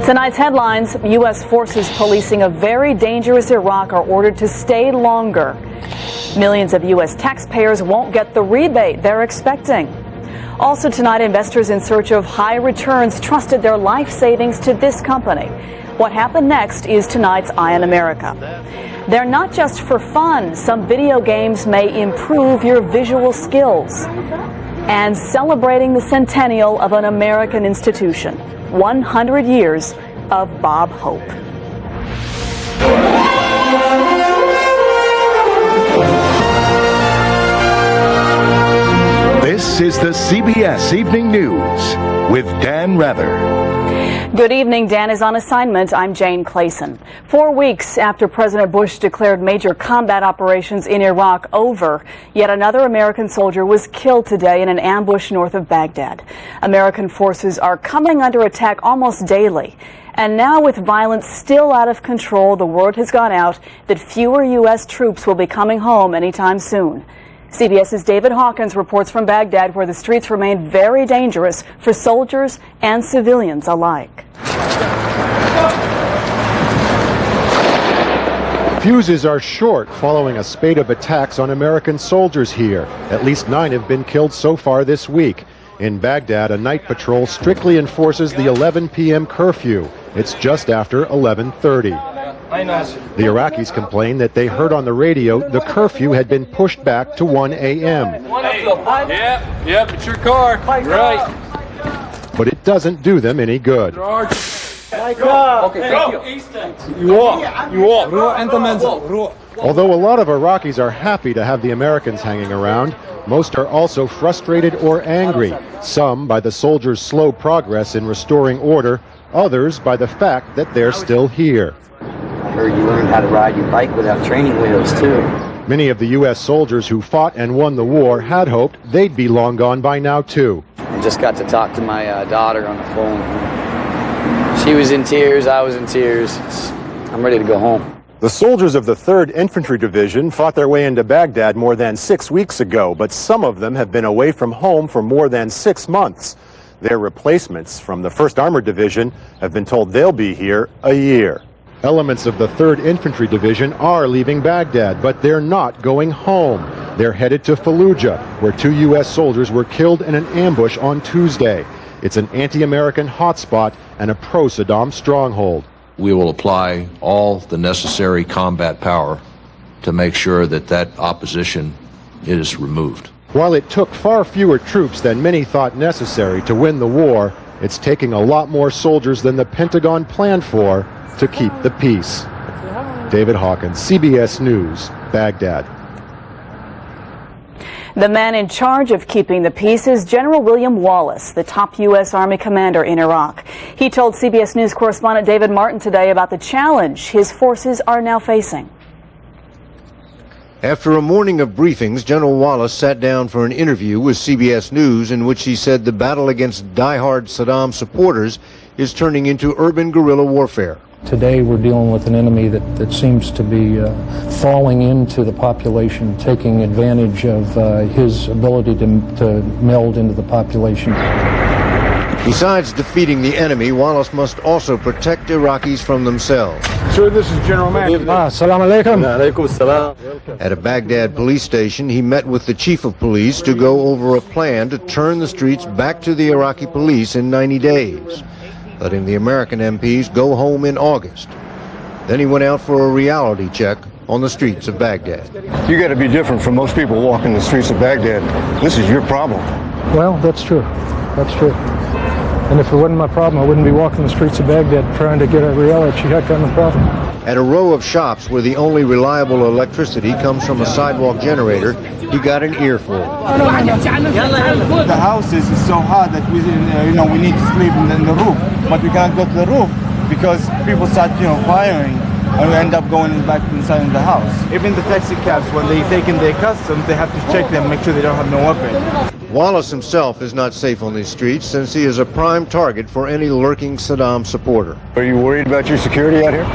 Tonight's headlines: U.S. forces policing a very dangerous Iraq are ordered to stay longer. Millions of U.S. taxpayers won't get the rebate they're expecting. Also tonight, investors in search of high returns trusted their life savings to this company. What happened next is tonight's Eye on America. They're not just for fun. Some video games may improve your visual skills. And celebrating the centennial of an American institution. 100 years of Bob Hope. This is the CBS Evening News with Dan Rather. Good evening. Dan is on assignment. I'm Jane Clayson. 4 weeks after President Bush declared major combat operations in Iraq over, yet another American soldier was killed today in an ambush north of Baghdad. American forces are coming under attack almost daily. And now, with violence still out of control, the word has gone out that fewer U.S. troops will be coming home anytime soon. CBS's David Hawkins reports from Baghdad, where the streets remain very dangerous for soldiers and civilians alike. Fuses are short following a spate of attacks on American soldiers here. At least 9 have been killed so far this week. In Baghdad, a night patrol strictly enforces the 11 p.m. curfew. It's just after 11:30. The Iraqis complain that they heard on the radio the curfew had been pushed back to 1 a.m. Yep, it's your car. Right. But it doesn't do them any good. Okay, thank you. You walk. Although a lot of Iraqis are happy to have the Americans hanging around, most are also frustrated or angry. Some by the soldiers' slow progress in restoring order, others by the fact that they're still here. I heard you learned how to ride your bike without training wheels, too. Many of the U.S. soldiers who fought and won the war had hoped they'd be long gone by now, too. I just got to talk to my daughter on the phone. She was in tears, I was in tears. I'm ready to go home. The soldiers of the 3rd Infantry Division fought their way into Baghdad more than 6 weeks ago, but some of them have been away from home for more than 6 months. Their replacements from the 1st Armored Division have been told they'll be here a year. Elements of the 3rd Infantry Division are leaving Baghdad, but they're not going home. They're headed to Fallujah, where 2 U.S. soldiers were killed in an ambush on Tuesday. It's an anti-American hotspot and a pro-Saddam stronghold. We will apply all the necessary combat power to make sure that that opposition is removed. While it took far fewer troops than many thought necessary to win the war, it's taking a lot more soldiers than the Pentagon planned for to keep the peace. David Hawkins, CBS News, Baghdad. The man in charge of keeping the peace is General William Wallace, the top U.S. Army commander in Iraq. He told CBS News correspondent David Martin today about the challenge his forces are now facing. After a morning of briefings, General Wallace sat down for an interview with CBS News in which he said the battle against diehard Saddam supporters is turning into urban guerrilla warfare. Today we're dealing with an enemy that seems to be falling into the population, taking advantage of his ability to meld into the population. Besides defeating the enemy, Wallace must also protect Iraqis from themselves. Sir, this is General Mack. Assalamu alaikum. At a Baghdad police station, he met with the chief of police to go over a plan to turn the streets back to the Iraqi police in 90 days. Letting the American MPs go home in August. Then he went out for a reality check on the streets of Baghdad. You got to be different from most people walking the streets of Baghdad. This is your problem. Well, that's true. That's true. And if it wasn't my problem, I wouldn't be walking the streets of Baghdad trying to get a reality check on the problem. At a row of shops where the only reliable electricity comes from a sidewalk generator, he got an earful. The house is so hot that we need to sleep in the roof, but we can't go to the roof because people start, firing, and we end up going back inside the house. Even the taxi cabs, when they take in their customs, they have to check them, make sure they don't have no weapon. Wallace himself is not safe on these streets since he is a prime target for any lurking Saddam supporter. Are you worried about your security out here?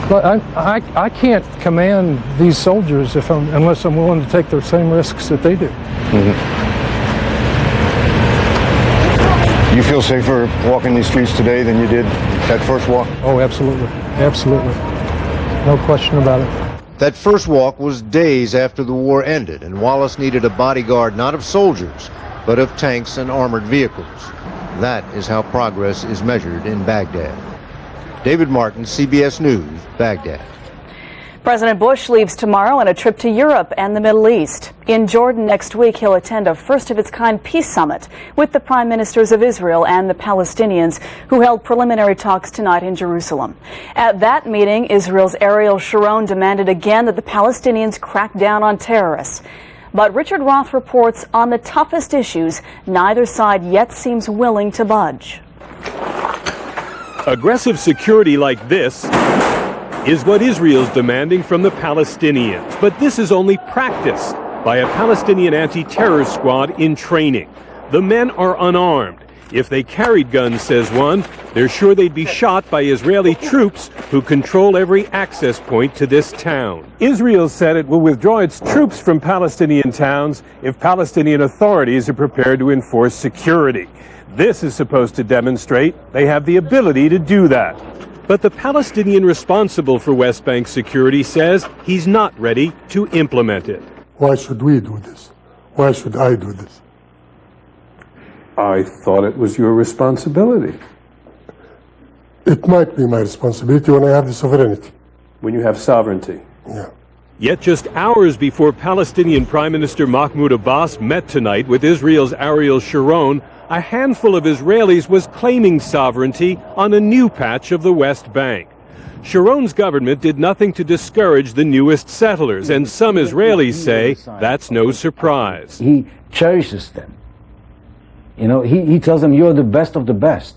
But I can't command these soldiers unless I'm willing to take the same risks that they do. You feel safer walking these streets today than you did that first walk? Oh, absolutely. Absolutely. No question about it. That first walk was days after the war ended, and Wallace needed a bodyguard not of soldiers, but of tanks and armored vehicles. That is how progress is measured in Baghdad. David Martin, CBS News, Baghdad. President Bush leaves tomorrow on a trip to Europe and the Middle East. In Jordan next week, he'll attend a first-of-its-kind peace summit with the prime ministers of Israel and the Palestinians, who held preliminary talks tonight in Jerusalem. At that meeting, Israel's Ariel Sharon demanded again that the Palestinians crack down on terrorists. But Richard Roth reports on the toughest issues, neither side yet seems willing to budge. Aggressive security like this is what Israel's demanding from the Palestinians. But this is only practice by a Palestinian anti-terror squad in training. The men are unarmed. If they carried guns, says one, they're sure they'd be shot by Israeli troops who control every access point to this town. Israel said it will withdraw its troops from Palestinian towns if Palestinian authorities are prepared to enforce security. This is supposed to demonstrate they have the ability to do that. But the Palestinian responsible for West Bank security says he's not ready to implement it. Why should we do this? Why should I do this? I thought it was your responsibility. It might be my responsibility when I have the sovereignty. When you have sovereignty. Yeah. Yet just hours before Palestinian Prime Minister Mahmoud Abbas met tonight with Israel's Ariel Sharon, a handful of Israelis was claiming sovereignty on a new patch of the West Bank. Sharon's government did nothing to discourage the newest settlers, and some Israelis say that's no surprise. He cherishes them. You know, he tells them, you're the best of the best.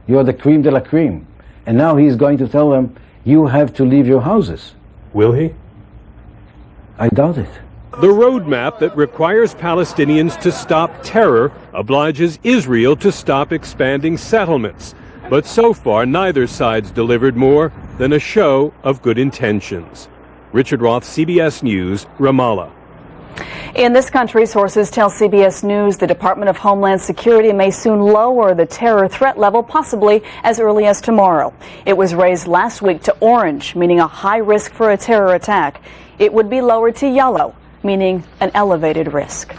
You're the cream de la cream. And now he's going to tell them, you have to leave your houses. Will he? I doubt it. The roadmap that requires Palestinians to stop terror obliges Israel to stop expanding settlements. But so far, neither side's delivered more than a show of good intentions. Richard Roth, CBS News, Ramallah. In this country, sources tell CBS News the Department of Homeland Security may soon lower the terror threat level, possibly as early as tomorrow. It was raised last week to orange, meaning a high risk for a terror attack. It would be lowered to yellow, meaning an elevated risk.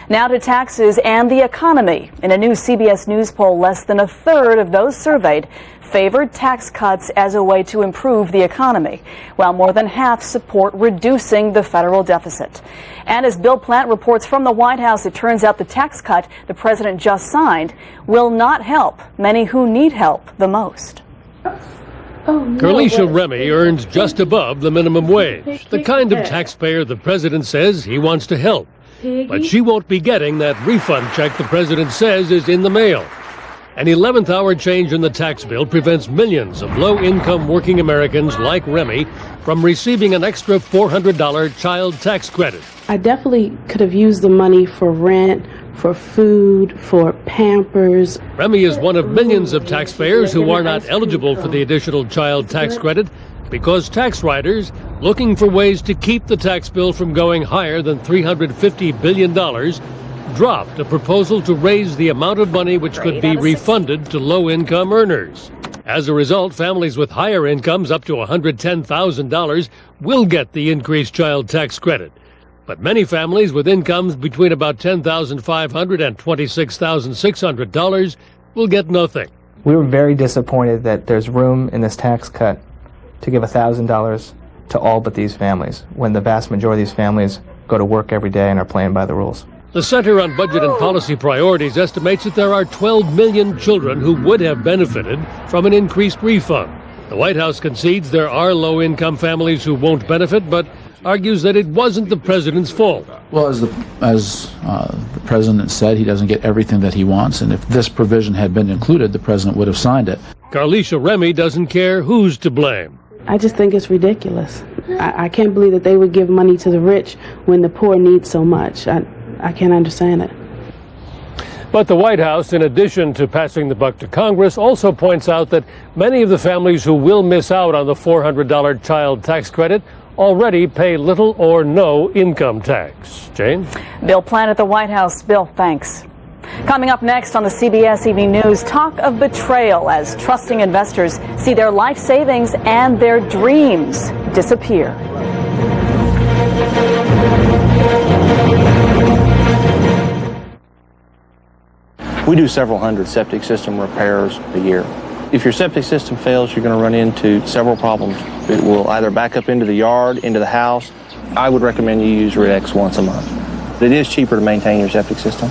Now to taxes and the economy. In a new CBS News poll, less than a third of those surveyed favored tax cuts as a way to improve the economy, while more than half support reducing the federal deficit. And as Bill Plant reports from the White House, it turns out the tax cut the president just signed will not help many who need help the most. Carlicia Remy earns just above the minimum wage, the kind of taxpayer the president says he wants to help. But she won't be getting that refund check the president says is in the mail. An 11th hour change in the tax bill prevents millions of low-income working Americans like Remy from receiving an extra $400 child tax credit. I definitely could have used the money for rent, for food, for Pampers. Remy is one of millions of taxpayers who are not eligible for the additional child tax credit because tax writers, looking for ways to keep the tax bill from going higher than $350 billion, dropped a proposal to raise the amount of money which could be refunded to low-income earners. As a result, families with higher incomes up to $110,000 will get the increased child tax credit. But many families with incomes between about $10,500 and $26,600 will get nothing. We were very disappointed that there's room in this tax cut to give $1,000 to all but these families, when the vast majority of these families go to work every day and are playing by the rules. The Center on Budget and Policy Priorities estimates that there are 12 million children who would have benefited from an increased refund. The White House concedes there are low-income families who won't benefit, but argues that it wasn't the president's fault. Well, as the president said, he doesn't get everything that he wants, and if this provision had been included, the president would have signed it. Carlicia Remy doesn't care who's to blame. I just think it's ridiculous. I can't believe that they would give money to the rich when the poor need so much. I can't understand it. But the White House, in addition to passing the buck to Congress, also points out that many of the families who will miss out on the $400 child tax credit already pay little or no income tax. Jane? Bill Plant at the White House. Bill, thanks. Coming up next on the CBS Evening News, talk of betrayal as trusting investors see their life savings and their dreams disappear. We do several hundred septic system repairs a year. If your septic system fails, you're going to run into several problems. It will either back up into the yard, into the house. I would recommend you use Rid-X once a month. It is cheaper to maintain your septic system,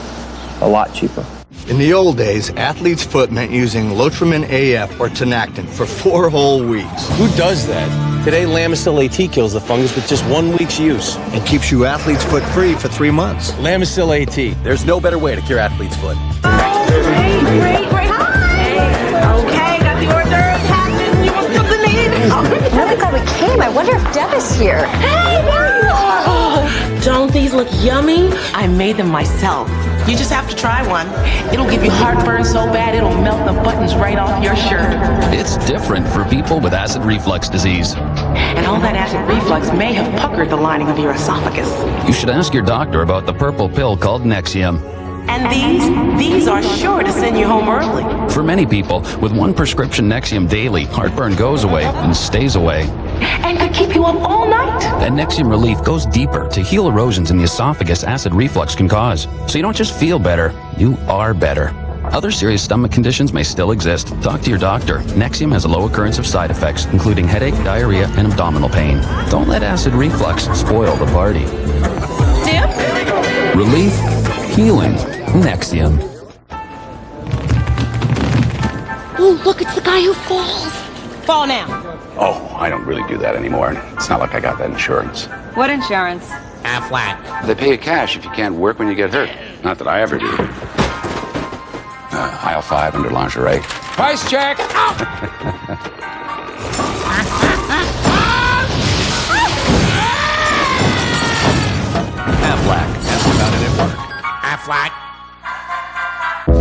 a lot cheaper. In the old days, athlete's foot meant using Lotrimin AF or Tenactin for 4 whole weeks. Who does that? Today, Lamisil AT kills the fungus with just 1 week's use. And keeps you athlete's foot free for 3 months. Lamisil AT. There's no better way to cure athlete's foot. Great. Hi. Okay, got the hors d'oeuvres happening. You want something to eat? Really glad we came. I wonder if Deb is here. Hey, Deb! Don't these look yummy? I made them myself. You just have to try one. It'll give you heartburn so bad it'll melt the buttons right off your shirt. It's different for people with acid reflux disease. And all that acid reflux may have puckered the lining of your esophagus. You should ask your doctor about the purple pill called Nexium. And these are sure to send you home early. For many people, with 1 prescription Nexium daily, heartburn goes away and stays away. And could keep you up all night. And Nexium Relief goes deeper to heal erosions in the esophagus acid reflux can cause. So you don't just feel better, you are better. Other serious stomach conditions may still exist. Talk to your doctor. Nexium has a low occurrence of side effects, including headache, diarrhea, and abdominal pain. Don't let acid reflux spoil the party. Dip? Relief, healing, Nexium. Oh, look, it's the guy who falls. Fall now. Oh, I don't really do that anymore. It's not like I got that insurance. What insurance? Aflac. They pay you cash if you can't work when you get hurt. Not that I ever do. Aisle 5 under lingerie. Price check. Aflac. Ask about it at work. Aflac.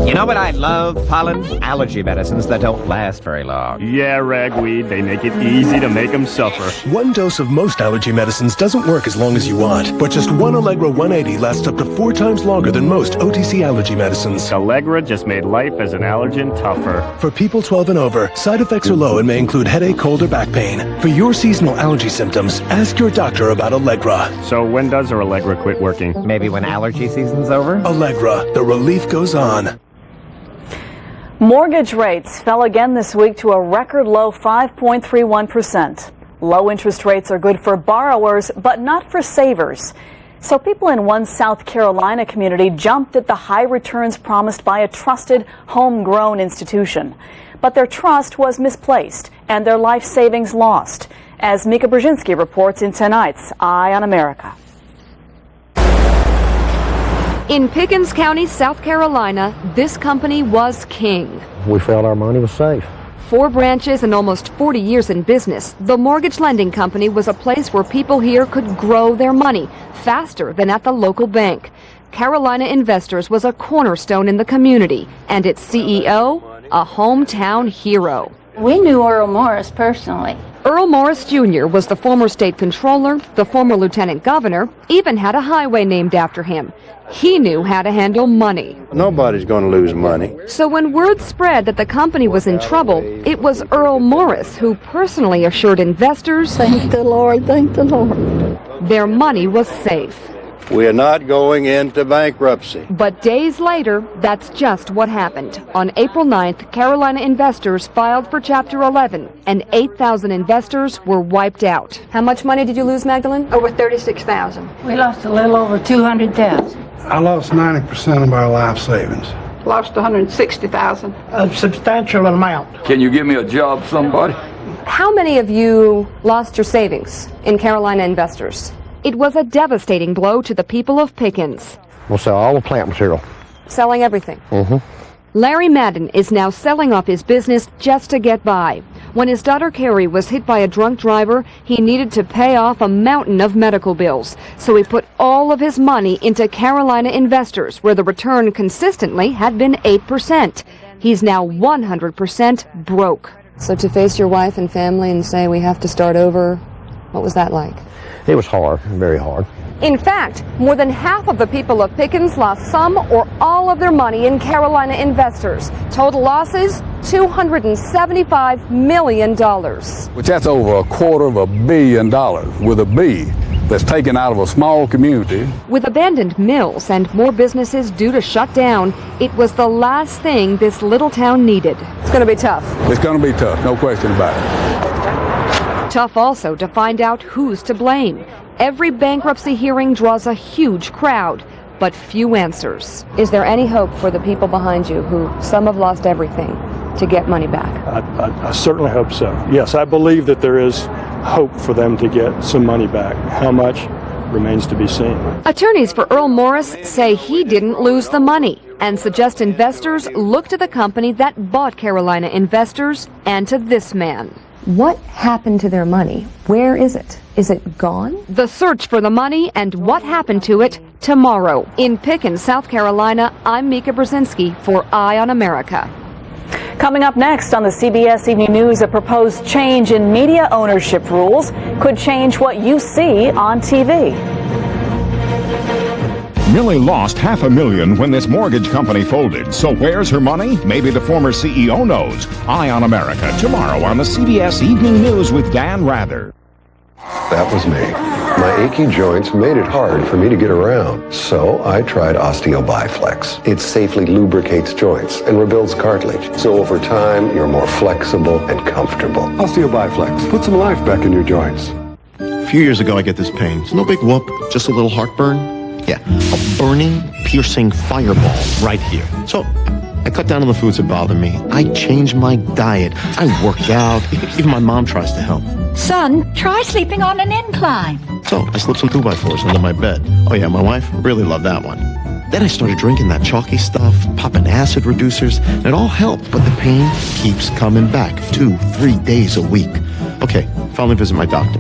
You know what I love, Pollen? Allergy medicines that don't last very long. Yeah, ragweed. They make it easy to make them suffer. One dose of most allergy medicines doesn't work as long as you want, but just one Allegra 180 lasts up to 4 times longer than most OTC allergy medicines. Allegra just made life as an allergen tougher. For people 12 and over, side effects are low and may include headache, cold, or back pain. For your seasonal allergy symptoms, ask your doctor about Allegra. So when does our Allegra quit working? Maybe when allergy season's over? Allegra, the relief goes on. Mortgage rates fell again this week to a record low 5.31%. Low interest rates are good for borrowers, but not for savers. So people in one South Carolina community jumped at the high returns promised by a trusted, homegrown institution. But their trust was misplaced and their life savings lost, as Mika Brzezinski reports in tonight's Eye on America. In Pickens County, South Carolina, this company was king. We felt our money was safe. 4 branches and almost 40 years in business, the mortgage lending company was a place where people here could grow their money faster than at the local bank. Carolina Investors was a cornerstone in the community, and its CEO, a hometown hero. We knew Earl Morris personally. Earl Morris Jr. was the former state controller, the former lieutenant governor, even had a highway named after him. He knew how to handle money. Nobody's going to lose money. So when word spread that the company was in trouble, it was Earl Morris who personally assured investors, Thank the Lord, their money was safe. We are not going into bankruptcy. But days later, that's just what happened. On April 9th, Carolina Investors filed for Chapter 11, and 8,000 investors were wiped out. How much money did you lose, Magdalene? Over $36,000. We lost a little over $200,000. I lost 90% of our life savings. Lost $160,000. A substantial amount. Can you give me a job, somebody? How many of you lost your savings in Carolina Investors? It was a devastating blow to the people of Pickens. We'll sell all the plant material. Selling everything. Mm-hmm. Larry Madden is now selling off his business just to get by. When his daughter Carrie was hit by a drunk driver, he needed to pay off a mountain of medical bills. So he put all of his money into Carolina Investors, where the return consistently had been 8%. He's now 100% broke. So to face your wife and family and say we have to start over, what was that like? It was hard, very hard. In fact, more than half of the people of Pickens lost some or all of their money in Carolina investors. Total losses, $275 million. Which that's over $250 million with a B that's taken out of a small community. With abandoned mills and more businesses due to shut down, it was the last thing this little town needed. It's going to be tough. It's going to be tough, no question about it. Tough also to find out who's to blame. Every bankruptcy hearing draws a huge crowd, but few answers. Is there any hope for the people behind you who some have lost everything to get money back? I certainly hope so. Yes, I believe that there is hope for them to get some money back. How much remains to be seen. Attorneys for Earl Morris say he didn't lose the money and suggest investors look to the company that bought Carolina investors and to this man. What happened to their money? Where is it? Is it gone? The search for the money and what happened to it tomorrow. In Pickens, South Carolina, I'm Mika Brzezinski for Eye on America. Coming up next on the CBS Evening News, a proposed change in media ownership rules could change what you see on TV. Millie lost $500,000 when this mortgage company folded. So where's her money? Maybe the former CEO knows. Eye on America tomorrow on the CBS Evening News with Dan Rather. That was me. My achy joints made it hard for me to get around. So I tried OsteoBiflex. It safely lubricates joints and rebuilds cartilage. So over time, you're more flexible and comfortable. OsteoBiflex. Put some life back in your joints. A few years ago, I get this pain. It's no big whoop, just a little heartburn. Yeah, a burning, piercing fireball right here. So I cut down on the foods that bother me. I change my diet. I work out. Even my mom tries to help. Son, try sleeping on an incline. So I slipped some 2x4s under my bed. Oh yeah, my wife really loved that one. Then I started drinking that chalky stuff, popping acid reducers, and it all helped, but the pain keeps coming back 2-3 days a week. Okay, finally visit my doctor.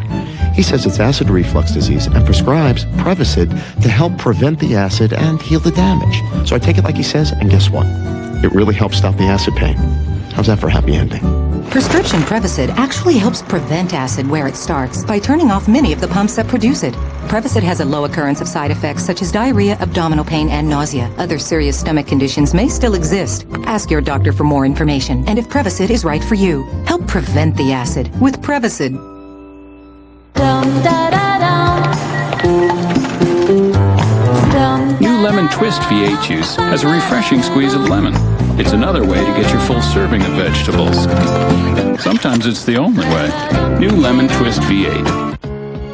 He says it's acid reflux disease and prescribes Prevacid to help prevent the acid and heal the damage. So I take it like he says, and guess what? It really helps stop the acid pain. How's that for a happy ending? Prescription Prevacid actually helps prevent acid where it starts by turning off many of the pumps that produce it. Prevacid has a low occurrence of side effects such as diarrhea, abdominal pain, and nausea. Other serious stomach conditions may still exist. Ask your doctor for more information and if Prevacid is right for you. Help prevent the acid with Prevacid. New Lemon Twist V8 juice has a refreshing squeeze of lemon. It's another way to get your full serving of vegetables. Sometimes it's the only way. New Lemon Twist V8.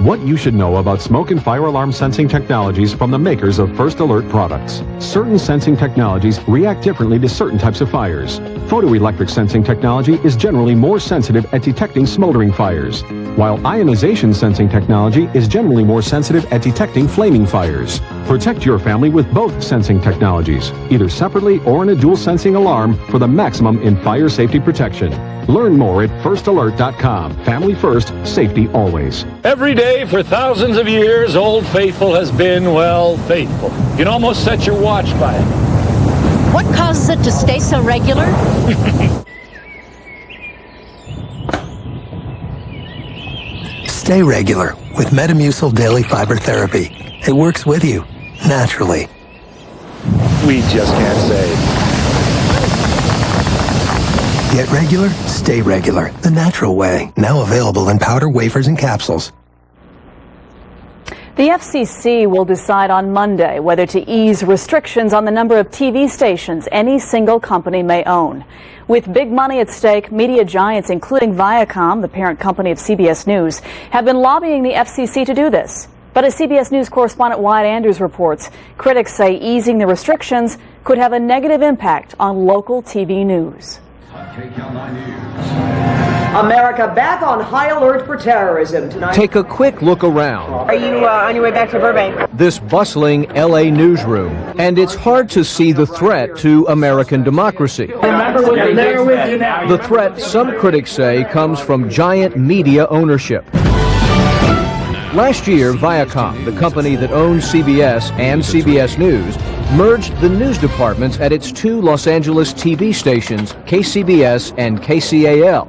What you should know about smoke and fire alarm sensing technologies from the makers of First Alert products. Certain sensing technologies react differently to certain types of fires. Photoelectric sensing technology is generally more sensitive at detecting smoldering fires, while ionization sensing technology is generally more sensitive at detecting flaming fires. Protect your family with both sensing technologies, either separately or in a dual sensing alarm for the maximum in fire safety protection. Learn more at firstalert.com. Family first, safety always. Every day for thousands of years, Old Faithful has been, well, faithful. You can almost set your watch by it. What causes it to stay so regular? Stay regular with Metamucil Daily Fiber Therapy. It works with you, naturally. We just can't say. Get regular, stay regular. The natural way. Now available in powder, wafers, and capsules. The FCC will decide on Monday whether to ease restrictions on the number of TV stations any single company may own. With big money at stake, media giants, including Viacom, the parent company of CBS News, have been lobbying the FCC to do this. But as CBS News correspondent Wyatt Andrews reports, critics say easing the restrictions could have a negative impact on local TV news. America back on high alert for terrorism tonight. Take a quick look around. Are you on your way back to Burbank? This bustling LA newsroom, and it's hard to see the threat to American democracy. Remember what they did with you now. The threat, some critics say, comes from giant media ownership. Last year, Viacom, the company that owns CBS and CBS News, merged the news departments at its two Los Angeles TV stations, KCBS and KCAL.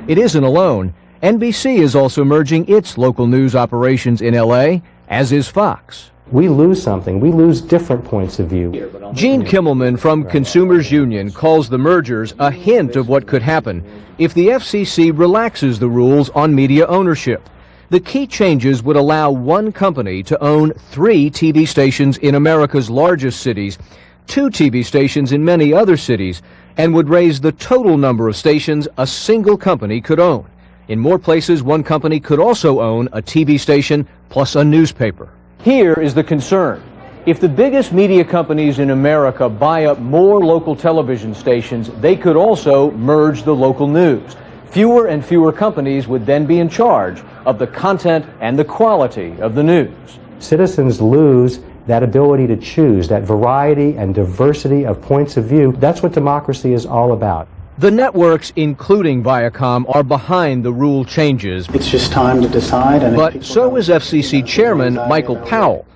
It isn't alone. NBC is also merging its local news operations in LA, as is Fox. We lose something. We lose different points of view. Gene Kimmelman from Consumers Union calls the mergers a hint of what could happen if the FCC relaxes the rules on media ownership. The key changes would allow one company to own 3 TV stations in America's largest cities, 2 TV stations in many other cities, and would raise the total number of stations a single company could own. In more places, one company could also own a TV station plus a newspaper. Here is the concern. If the biggest media companies in America buy up more local television stations, they could also merge the local news. Fewer and fewer companies would then be in charge of the content and the quality of the news. Citizens lose that ability to choose, that variety and diversity of points of view. That's what democracy is all about. The networks, including Viacom, are behind the rule changes. It's just time to decide. But so is FCC Chairman Michael Powell.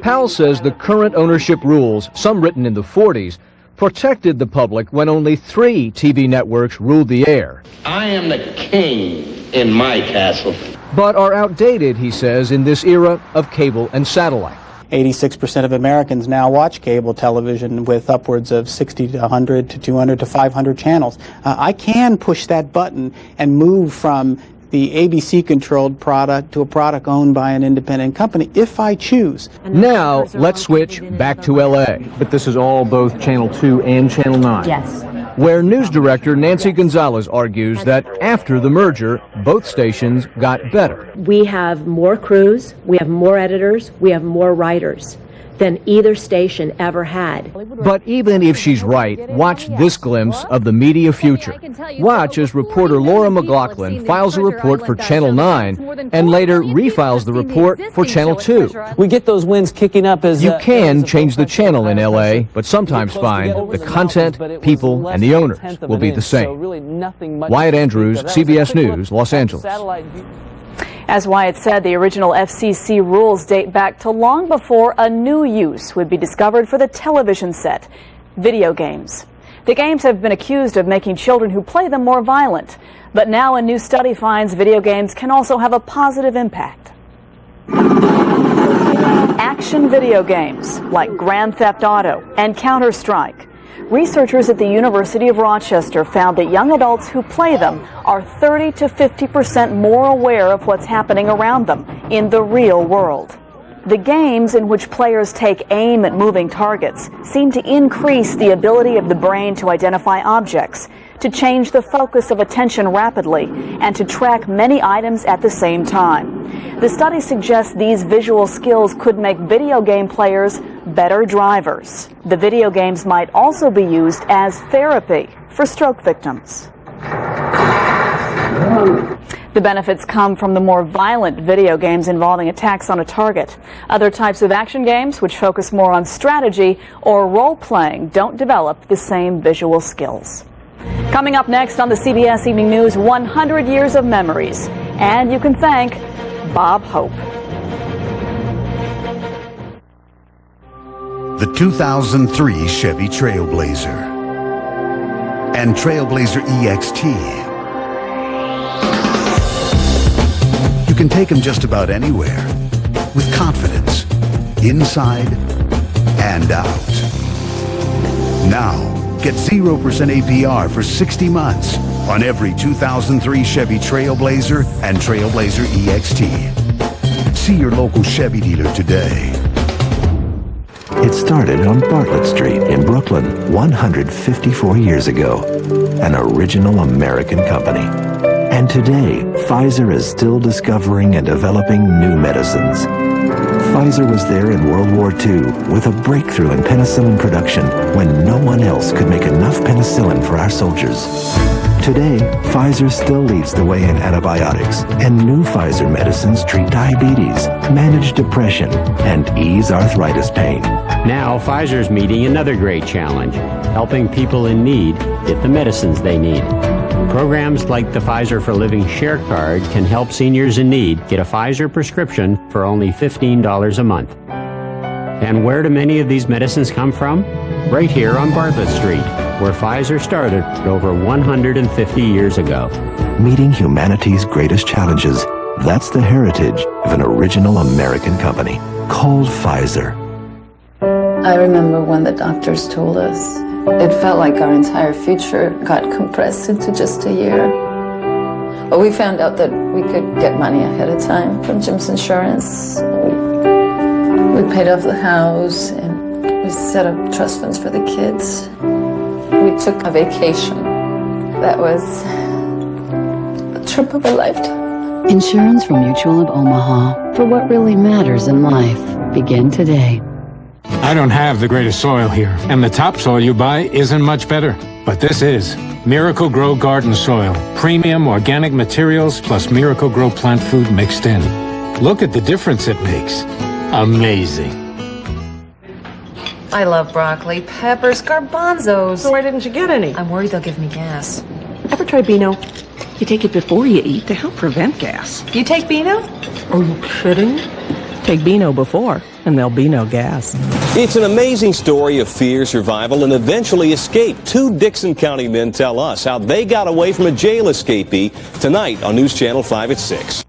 Powell says the current ownership rules, some written in the 40s, protected the public when only 3 TV networks ruled the air. I am the king in my castle. But are outdated, he says, in this era of cable and satellite. 86% of Americans now watch cable television with upwards of 60 to 100 to 200 to 500 channels. I can push that button and move from the ABC-controlled product to a product owned by an independent company if I choose. Now, let's switch back to L.A. But this is all both Channel 2 and Channel 9. Yes. Where news director Nancy Gonzalez argues that after the merger, both stations got better. We have more crews, we have more editors, we have more writers than either station ever had. But even if she's right, watch this glimpse of the media future. Watch as reporter Laura McLaughlin files a report for Channel 9 and later refiles the report for Channel 2. We get those winds kicking up as... You can change the channel in LA, but sometimes find the content, people, and the owners will be the same. Wyatt Andrews, CBS News, Los Angeles. As Wyatt said, the original FCC rules date back to long before a new use would be discovered for the television set: video games. The games have been accused of making children who play them more violent, but now a new study finds video games can also have a positive impact. Action video games like Grand Theft Auto and Counter-Strike. Researchers at the University of Rochester found that young adults who play them are 30 to 50% more aware of what's happening around them in the real world. The games in which players take aim at moving targets seem to increase the ability of the brain to identify objects, to change the focus of attention rapidly, and to track many items at the same time. The study suggests these visual skills could make video game players better drivers. The video games might also be used as therapy for stroke victims. The benefits come from the more violent video games involving attacks on a target. Other types of action games, which focus more on strategy or role-playing, don't develop the same visual skills. Coming up next on the CBS Evening News, 100 Years of Memories. And you can thank Bob Hope. The 2003 Chevy Trailblazer and Trailblazer EXT. You can take them just about anywhere with confidence, inside and out. Now, get 0% APR for 60 months on every 2003 Chevy Trailblazer and Trailblazer EXT. See your local Chevy dealer today. It started on Bartlett Street in Brooklyn 154 years ago, an original American company. And today, Pfizer is still discovering and developing new medicines. Pfizer was there in World War II with a breakthrough in penicillin production when no one else could make enough penicillin for our soldiers. Today, Pfizer still leads the way in antibiotics, and new Pfizer medicines treat diabetes, manage depression, and ease arthritis pain. Now, Pfizer's meeting another great challenge, helping people in need get the medicines they need. Programs like the Pfizer for Living Share Card can help seniors in need get a Pfizer prescription for only $15 a month. And where do many of these medicines come from? Right here on Bartlett Street, where Pfizer started over 150 years ago. Meeting humanity's greatest challenges That's the heritage of an original American company called Pfizer. I remember when the doctors told us, it felt like our entire future got compressed into just a year. But we found out that we could get money ahead of time from Jim's insurance. We paid off the house and we set up trust funds for the kids. We took a vacation. That was a trip of a lifetime. Insurance from Mutual of Omaha. For what really matters in life. Begin today. I don't have the greatest soil here, and the topsoil you buy isn't much better. But this is Miracle Grow Garden Soil. Premium organic materials plus Miracle Grow plant food mixed in. Look at the difference it makes. Amazing. I love broccoli, peppers, garbanzos. So why didn't you get any? I'm worried they'll give me gas. Ever try Beano? You take it before you eat to help prevent gas. You take Beano? Are you kidding? Take Beano before, and there'll be no gas. It's an amazing story of fear, survival, and eventually escape. Two Dixon County men tell us how they got away from a jail escapee tonight on News Channel 5 at 6.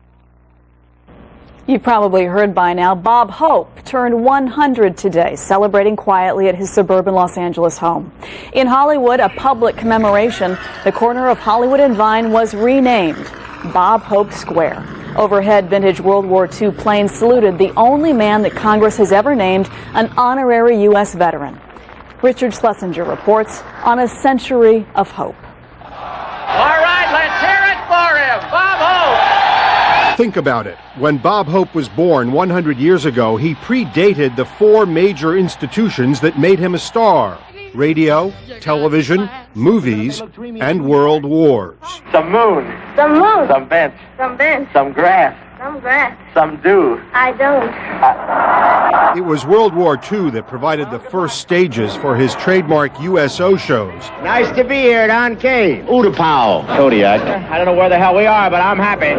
You've probably heard by now, Bob Hope turned 100 today, celebrating quietly at his suburban Los Angeles home. In Hollywood, a public commemoration, the corner of Hollywood and Vine was renamed Bob Hope Square. Overhead, vintage World War II planes saluted the only man that Congress has ever named an honorary U.S. veteran. Richard Schlesinger reports on a century of hope. All right, let's hear it for him, Bob Hope. Think about it. When Bob Hope was born 100 years ago, he predated the four major institutions that made him a star: radio, television, movies, and world wars. Some moon. Some moon. Some bench. Some bench. Some grass. Some grass. Some dew. I don't. It was World War II that provided the first stages for his trademark USO shows. Nice to be here, Don Kane. Udapow. Kodiak. I don't know where the hell we are, but I'm happy.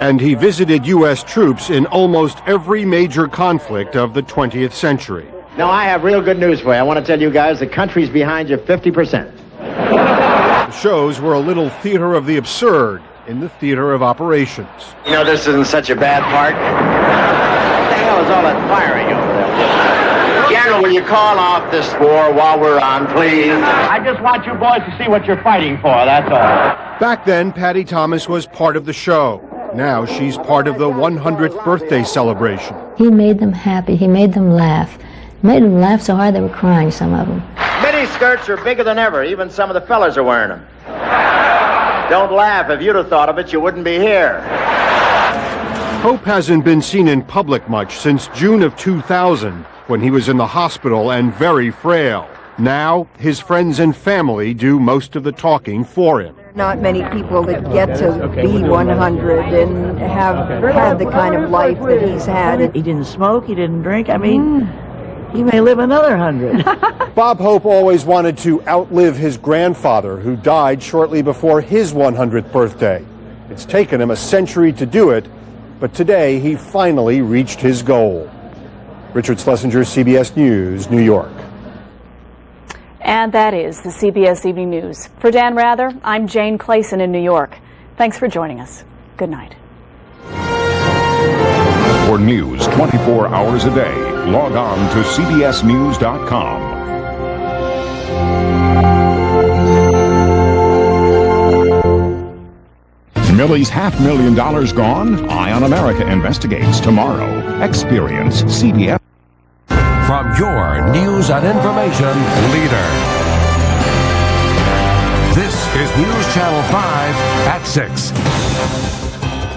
And he visited U.S. troops in almost every major conflict of the 20th century. No, I have real good news for you. I want to tell you guys the country's behind you 50%. The shows were a little theater of the absurd in the theater of operations. You know, this isn't such a bad part. What the hell is all that firing over there? General, will you call off this war while we're on, please? I just want you boys to see what you're fighting for, that's all. Back then, Patty Thomas was part of the show. Now she's part of the 100th birthday celebration. He made them happy. He made them laugh. Made them laugh so hard they were crying, some of them. Mini skirts are bigger than ever. Even some of the fellas are wearing them. Don't laugh. If you'd have thought of it, you wouldn't be here. Hope hasn't been seen in public much since June of 2000, when he was in the hospital and very frail. Now, his friends and family do most of the talking for him. Not many people that get to be 100 and have had the kind of life that he's had. He didn't smoke, he didn't drink. I mean, he may live another 100. Bob Hope always wanted to outlive his grandfather, who died shortly before his 100th birthday. It's taken him a century to do it, but today he finally reached his goal. Richard Schlesinger, CBS News, New York. And that is the CBS Evening News. For Dan Rather, I'm Jane Clayson in New York. Thanks for joining us. Good night. For news 24 hours a day, log on to cbsnews.com. Millie's $500,000 gone? Eye on America investigates tomorrow. Experience CBS. From your news and information leader. This is News Channel 5 at 6.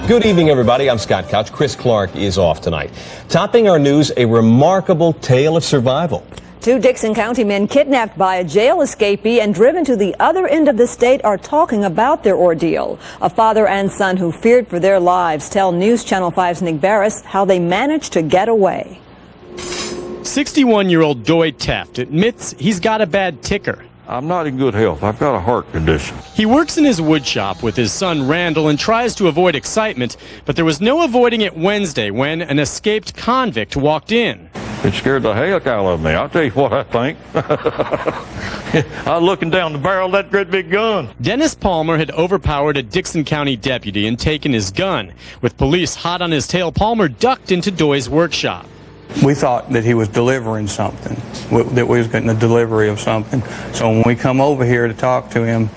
Good evening, everybody. I'm Scott Couch. Chris Clark is off tonight. Topping our news, a remarkable tale of survival. Two Dixon County men kidnapped by a jail escapee and driven to the other end of the state are talking about their ordeal. A father and son who feared for their lives tell News Channel 5's Nick Barris how they managed to get away. 61-year-old Doy Taft admits he's got a bad ticker. I'm not in good health. I've got a heart condition. He works in his wood shop with his son Randall and tries to avoid excitement, but there was no avoiding it Wednesday when an escaped convict walked in. It scared the heck out of me. I'll tell you what I think. I was looking down the barrel of that great big gun. Dennis Palmer had overpowered a Dixon County deputy and taken his gun. With police hot on his tail, Palmer ducked into Doy's workshop. We thought that he was delivering something, that we was getting a delivery of something. So when we come over here to talk to him,